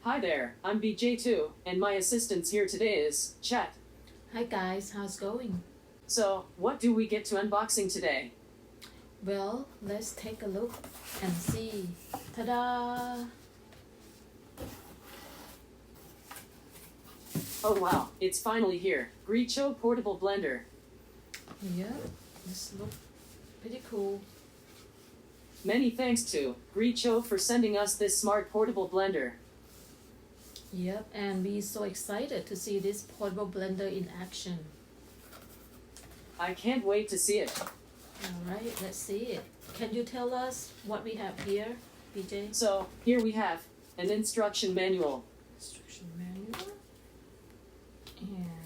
Hi there, I'm BJ2, and my assistant here today is Chet. Hi guys, how's it going? So, what do we get to unboxing today? Well, let's take a look and see. Ta-da! Oh wow, it's finally here. Greecho Portable Blender. Yeah, this looks pretty cool. Many thanks to Greecho for sending us this smart portable blender. Yep, and we're so excited to see this portable blender in action. I can't wait to see it. Alright, let's see it. Can you tell us what we have here, BJ? So, here we have an instruction manual. Instruction manual.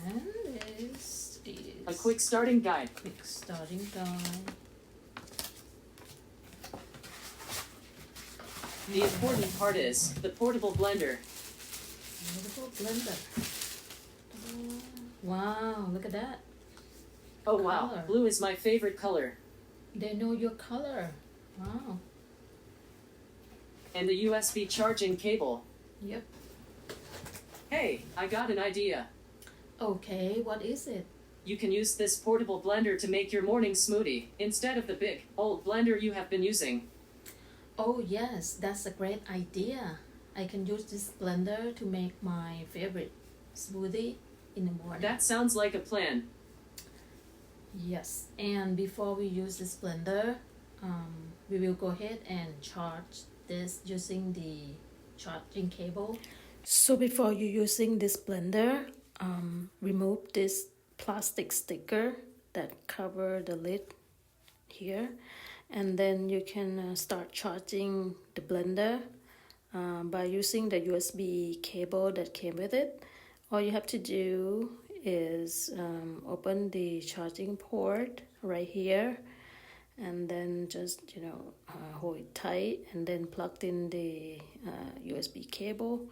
And this is A quick starting guide. quick starting guide. The important part is the portable blender. Portable blender. Wow, look at that. Oh wow, Color. blue is my favorite color. They know your color. Wow. And the USB charging cable. Yep. Hey, I got an idea. Okay, what is it? You can use this portable blender to make your morning smoothie instead of the big, old blender you have been using. Oh yes, that's a great idea. I can use this blender to make my favorite smoothie in the morning. That sounds like a plan. Yes, and before we use this blender, we will go ahead and charge this using the charging cable. So before you using this blender, remove this plastic sticker that cover the lid here, and then you can start charging the blender by using the USB cable that came with it. All you have to do is open the charging port right here, and then just hold it tight, and then plugged in the USB cable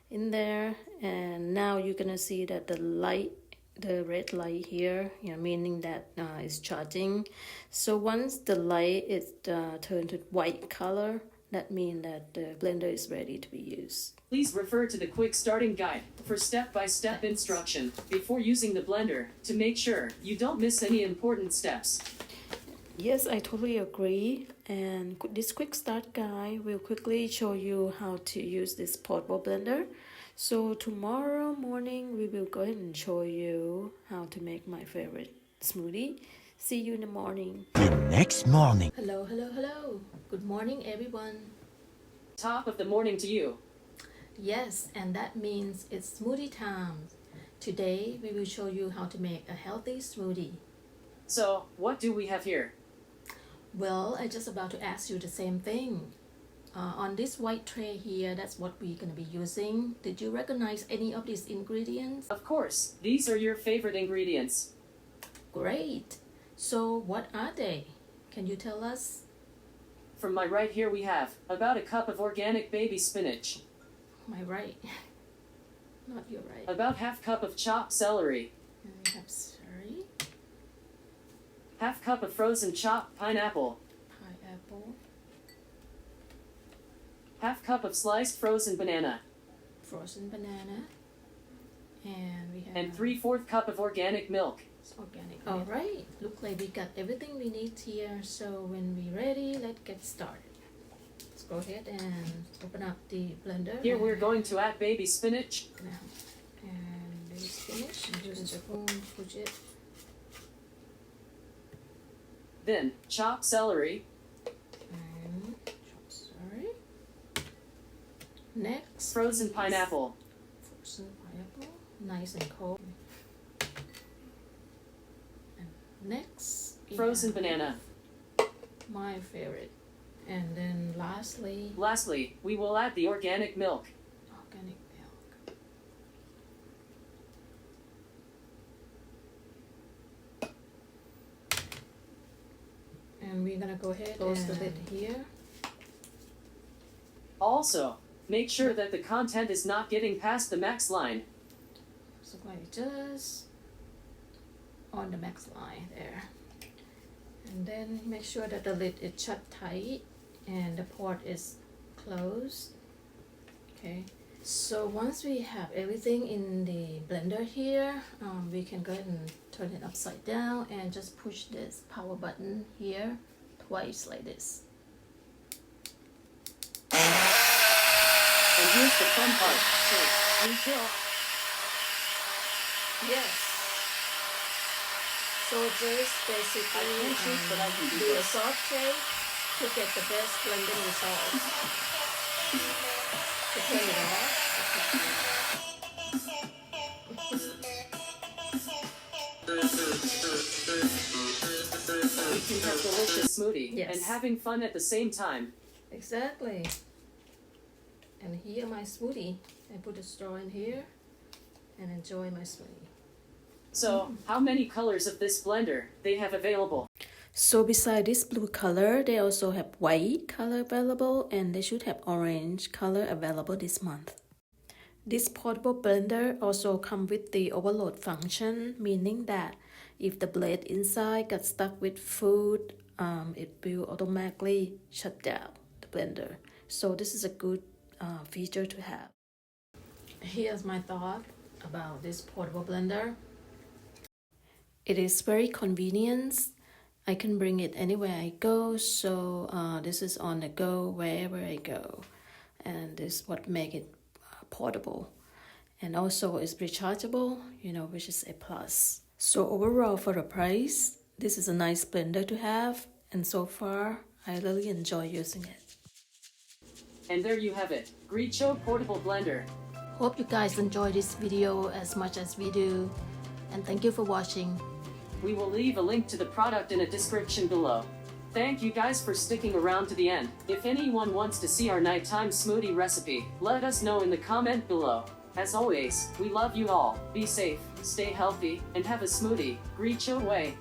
in there. And now you're gonna see that the red light here, meaning that it's charging. So once the light is turned to white color, that means that the blender is ready to be used. Please refer to the quick starting guide for step-by-step instruction before using the blender to make sure you don't miss any important steps. Yes, I totally agree. And this quick start guide will quickly show you how to use this portable blender. So tomorrow morning we will go ahead and show you how to make my favorite smoothie. See you in the morning. The next morning. Hello, hello, hello. Good morning, everyone. Top of the morning to you. Yes, and that means it's smoothie time. Today we will show you how to make a healthy smoothie. So, what do we have here? Well, I just about to ask you the same thing. On this white tray here, that's what we're going to be using. Did you recognize any of these ingredients? Of course, these are your favorite ingredients. Great. So what are they? Can you tell us? From my right here we have about a cup of organic baby spinach. My right. Not your right. About half cup of chopped celery. And we have celery, Half cup of frozen chopped pineapple. pineapple, Half cup of sliced frozen banana. frozen banana, and we have And 3/4 cup of organic milk. it's organic. All right. Look like we got everything we need here. So when we're ready, let's get started. Let's go ahead and open up the blender. Here we're going to add baby spinach. Now, and baby spinach. Use a spoon, push it. Then, chopped celery. And sorry. Next, Frozen pineapple. frozen pineapple, nice and cold. And next, we Frozen have banana. my favorite. And then lastly, Lastly, we will add the organic milk. organic milk. And we're gonna go ahead Close and the lid here. Also, make sure that the content is not getting past the max line. So like just on the max line there. And then make sure that the lid is shut tight and the port is closed. Okay, So once we have everything in the blender here, we can go ahead and turn it upside down and just push this power button here twice like this. And here's the fun part. Yes. So just basically do a soft shake to get the best blending results. To turn it off. We can have delicious smoothie Yes. and having fun at the same time. Exactly. And here my smoothie. I put a straw in here and enjoy my smoothie. So, how many colors of this blender they have available? So beside this blue color, they also have white color available, and they should have orange color available this month. This portable blender also comes with the overload function, meaning that if the blade inside got stuck with food, it will automatically shut down the blender. So this is a good feature to have. Here's my thought about this portable blender. It is very convenient. I can bring it anywhere I go, so this is on the go wherever I go, and this is what makes it portable. And also it's rechargeable, which is a plus. So overall, for the price, this is a nice blender to have, and so far I really enjoy using it. And there you have it, Greecho Portable Blender. Hope you guys enjoy this video as much as we do, and thank you for watching. We will leave a link to the product in a description below. Thank you guys for sticking around to the end. If anyone wants to see our nighttime smoothie recipe, let us know in the comment below. As always, we love you all. Be safe, stay healthy, and have a smoothie, Greecho way.